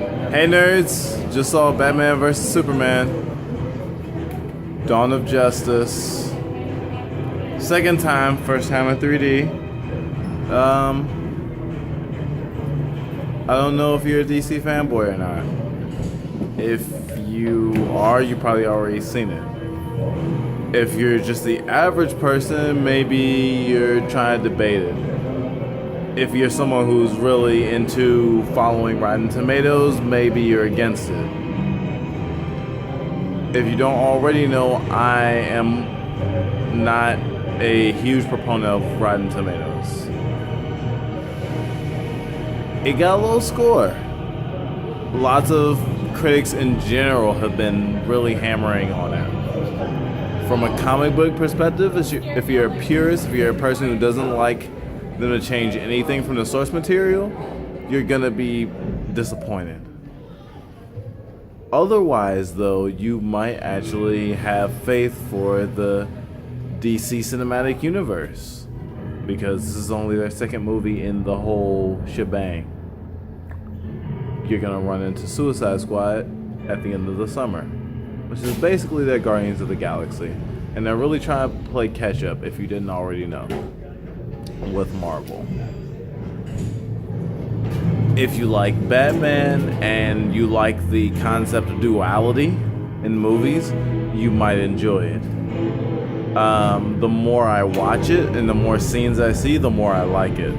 Hey nerds, just saw Batman vs. Superman, Dawn of Justice. Second time, first time in 3D. I don't know if you're a DC fanboy or not. If you are, you probably already seen it. If you're just the average person, maybe you're trying to debate it. If you're someone who's really into following Rotten Tomatoes, maybe you're against it. If you don't already know, I am not a huge proponent of Rotten Tomatoes. It got a low score. Lots of critics in general have been really hammering on it. From a comic book perspective, if you're a purist, if you're a person who doesn't like them to change anything from the source material, you're gonna be disappointed. Otherwise, though, you might actually have faith for the DC cinematic universe, because this is only their second movie in the whole shebang. You're gonna run into Suicide Squad at the end of the summer, which is basically their Guardians of the Galaxy, and they're really trying to play catch up, if you didn't already know, with Marvel. If you like Batman and you like the concept of duality in movies, you might enjoy it. The more I watch it and the more scenes I see, the more I like it.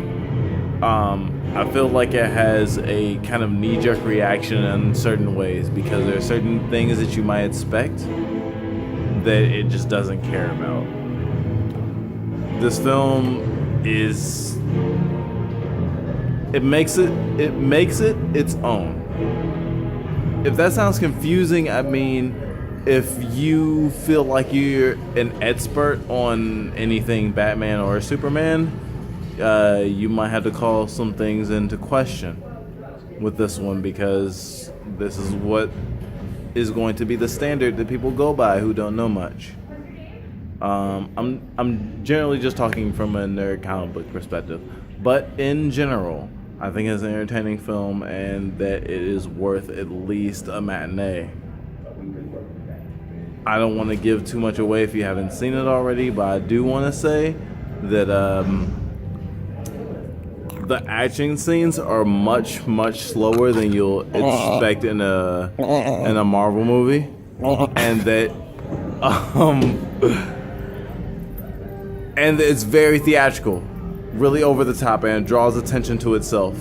I feel like it has a kind of knee-jerk reaction in certain ways, because there are certain things that you might expect that it just doesn't care about. This film is... It makes it its own. If that sounds confusing, I mean, if you feel like you're an expert on anything Batman or Superman, you might have to call some things into question with this one, because this is what is going to be the standard that people go by who don't know much. I'm generally just talking from a nerd comic book perspective, but in general, I think it's an entertaining film and that it is worth at least a matinee. I don't want to give too much away if you haven't seen it already, but I do want to say that the action scenes are much slower than you'll expect in a Marvel movie, and that and it's very theatrical, really over the top, and it draws attention to itself.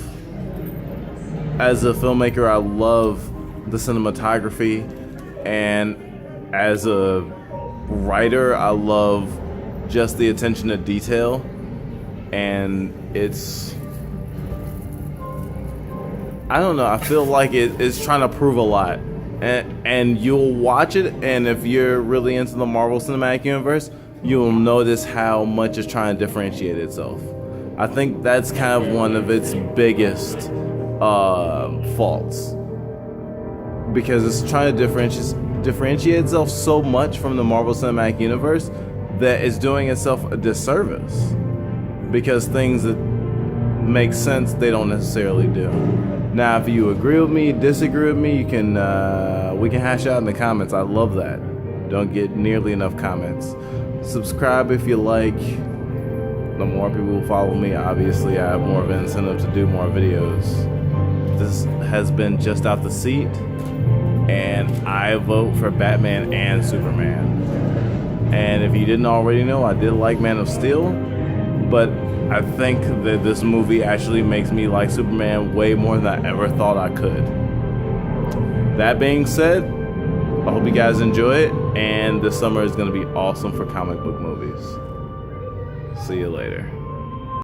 As a filmmaker, I love the cinematography, and as a writer, I love just the attention to detail, and it's, I don't know, I feel like it's trying to prove a lot, and you'll watch it, and if you're really into the Marvel Cinematic Universe, you'll notice how much it's trying to differentiate itself. I think that's kind of one of its biggest faults, because it's trying to differentiate itself so much from the Marvel Cinematic Universe that it's doing itself a disservice, because things that make sense, they don't necessarily do. Now, if you agree with me, disagree with me, you can we can hash out in the comments. I love that. Don't get nearly enough comments. Subscribe if you like. The more people who follow me, obviously I have more of an incentive to do more videos. This has been Just Out the Seat, and I vote for Batman and Superman. And if you didn't already know, I did like Man of Steel, but I think that this movie actually makes me like Superman way more than I ever thought I could. That being said, I hope you guys enjoy it, and this summer is going to be awesome for comic book movies. See you later.